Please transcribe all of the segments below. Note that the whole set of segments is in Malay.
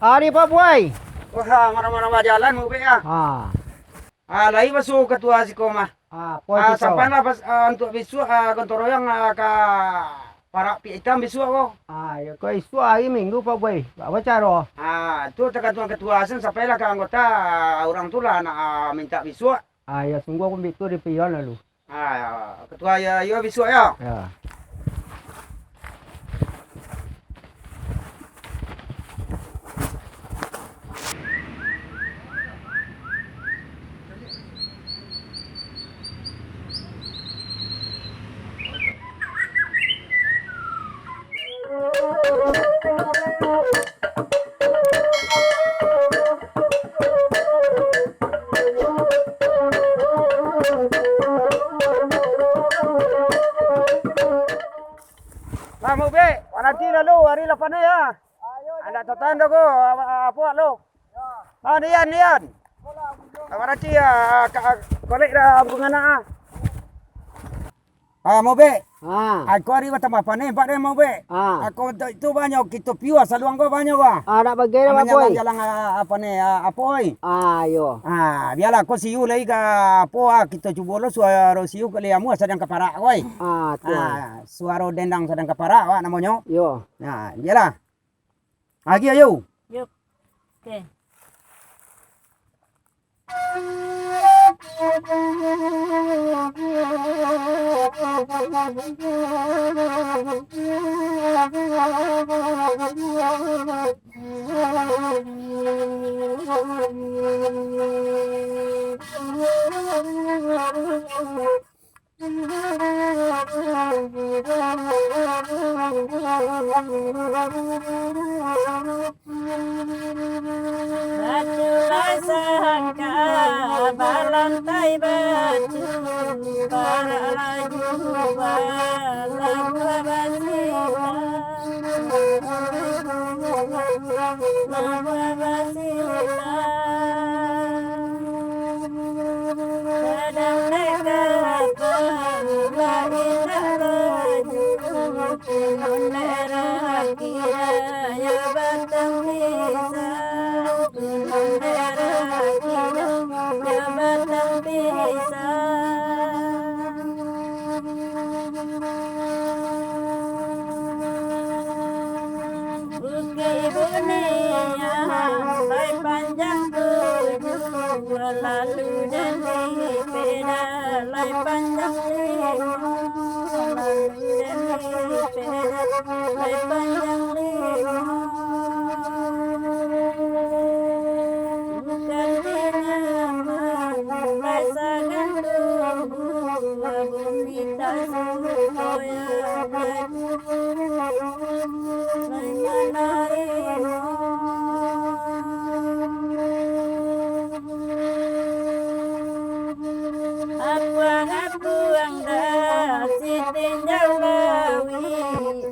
Hari Pak Buai. Wah, marah-marah jalan mau be ya. Lai basu ketua si koma. Sampai lah pas untuk bisu kontoroyang ka para pi hitam bisu ko. Ya kau isu hari Minggu Pak Buai. Apa cara? Itu ketua sen sampai lah ke anggota orang tu lah nak minta bisu. Ya sungguh aku bitu di pion lalu. Ketua ya bisu ya. Ya. Mau be, nanti lalu hari lepas ni ya. Ada tanda ko apa lo? Nian. Nanti ya kolek dah bungana. Mau be. Aku hari batang apa ni? Pak mau be. Aku itu banyak kita piwa saluang ko banyak ko. Ada bagai Pak Buai. Jalan apa ni? Apoi. Yo. Biarlah aku siu lagi ke apa kita cuba lo suara siu kali amu sedang keparak koi. Suara dendang sedang keparak awak namanya. Yo. Biarlah. Lagi ayo. Yuk. Okey. Bajulah sangka balantai baju para laju balang basila nama basila sedang dekat lainlah baju menera kira ya batang bisa lalu dan sepeda lai panjang lima lalu dan sepeda lai panjang lima bukan dinyaman rasakan tubuh bumi tak supaya lai menarimu. Apuang dah sitinjau lawi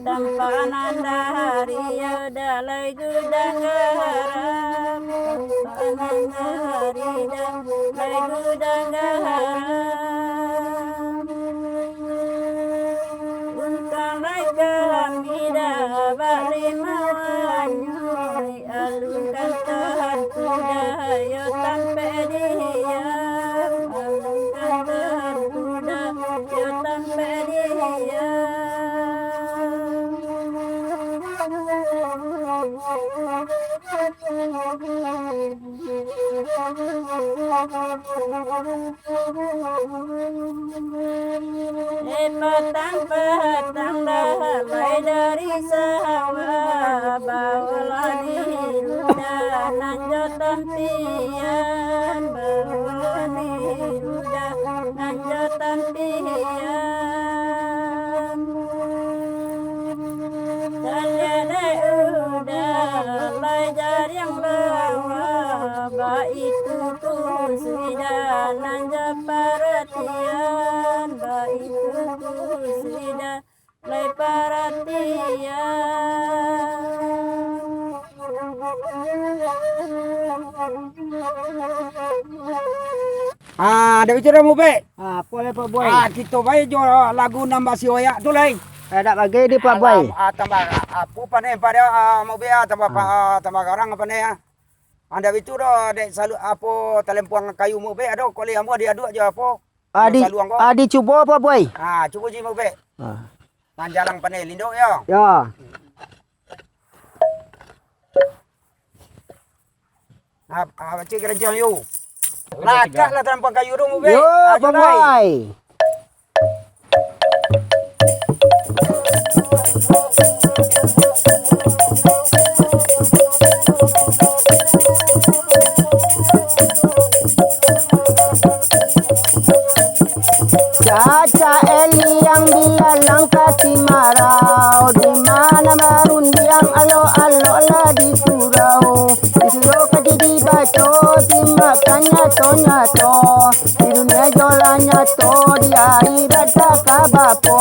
tampanan dari dalai gudang garam tampanan dari dalai gudang garam untung lai kami dapat limawanyu alunkan tahan kuda yo sampai dia petang damai dari sawah bawalah di ludah nanjot tampian bawalah di ludah nanjot tampian dan ada Ada bicara mo be. Boleh Pak Boy. Kita baik jo lagu nambah si Oyak tu lai. Ada bagi di Pak Boy. Tambah apa pane pada mo be tambah tambah orang apa ne. Anda bicara dek selalu apa talempuang kayu mo be ada kali amo dia adu aja apa. Adi cuba Pak Boy. Cuba ji mo be. Panjalang pane lindo ya. Ya. Cik kerja you. Lakak lah tampang kayu tu mo be. Yo Pak Boy. Caca Eli yang bilang kati marau, di mana marundi yang alo-alo lah di surau. Di surau kati dibaco, dimakan nyato-nyato. Di dunia jolan nyato, di akhirat tak kabapo.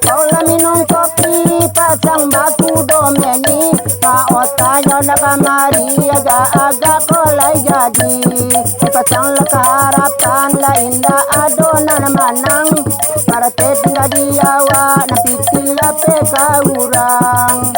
Paula minum kopi pasang baku domeni maotanya nak kamari agak-agak kolai jadi pasang leka harapan lain dah adonan manang para tinggal di awak napi tila peka urang.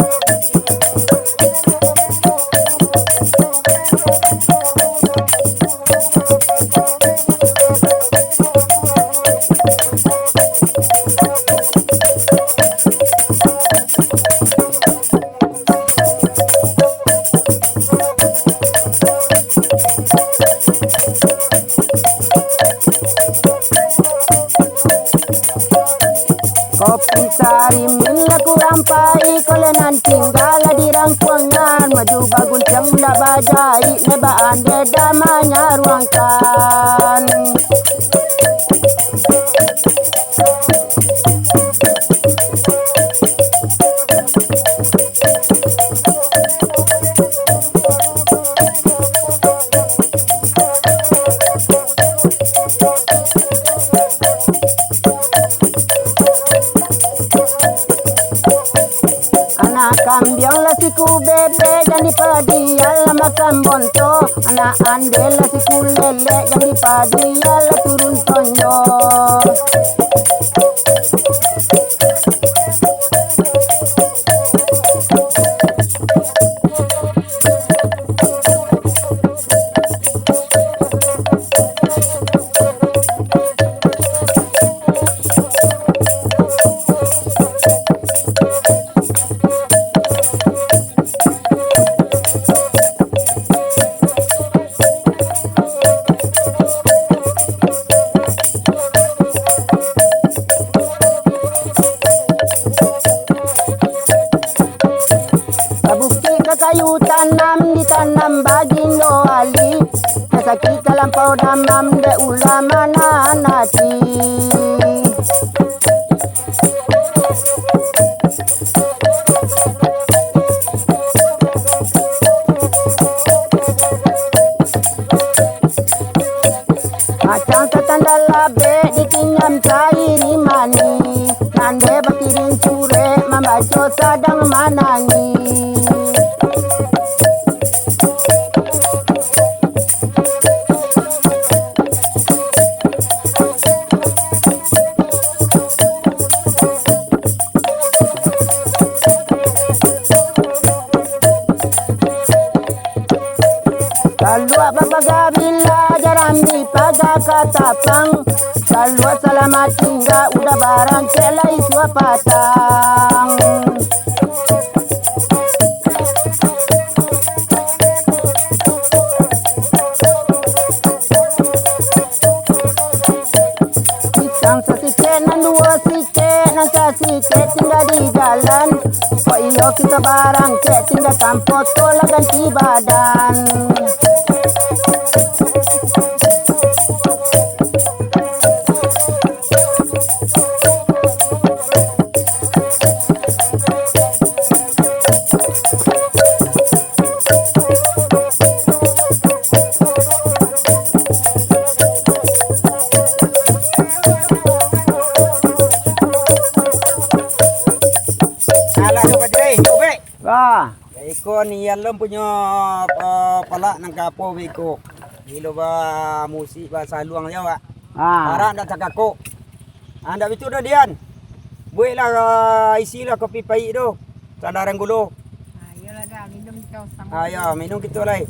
Kopi sari mila kurang pai kolenan tinggal di rangkuangan maju bagun cemda bajai leba ande damanya ruangkan. Kambiang la siku bebe jadi padial la makan bonto. Anak ande la siku lele jadi padial la turun tonyo. Kayu tanam ditanam bagindo ali Nasa kita lampau damam de ulama nanati. Macam tetanda labe dikinyam cairi mani Nande batirin sure membaco sadang manangi. Salua papagabila jarambi paga katapang. Salua selamat tinggal udah barang celai sua patang. Pisang sesike nan dua sike nan sasike tinggal di jalan. Kok iyo kita barang cek tinggal kampot tolak ganti badan. Iko ni alam punya palak nang kapo iko. Hilo ba musik ba saluang dia ba. Harap nak takako. Anda itu dah dian. Buatlah isilah kopi pahit tu. Sandaran gula. Ayolah dah minum kau sama. Ya, minum kita lai.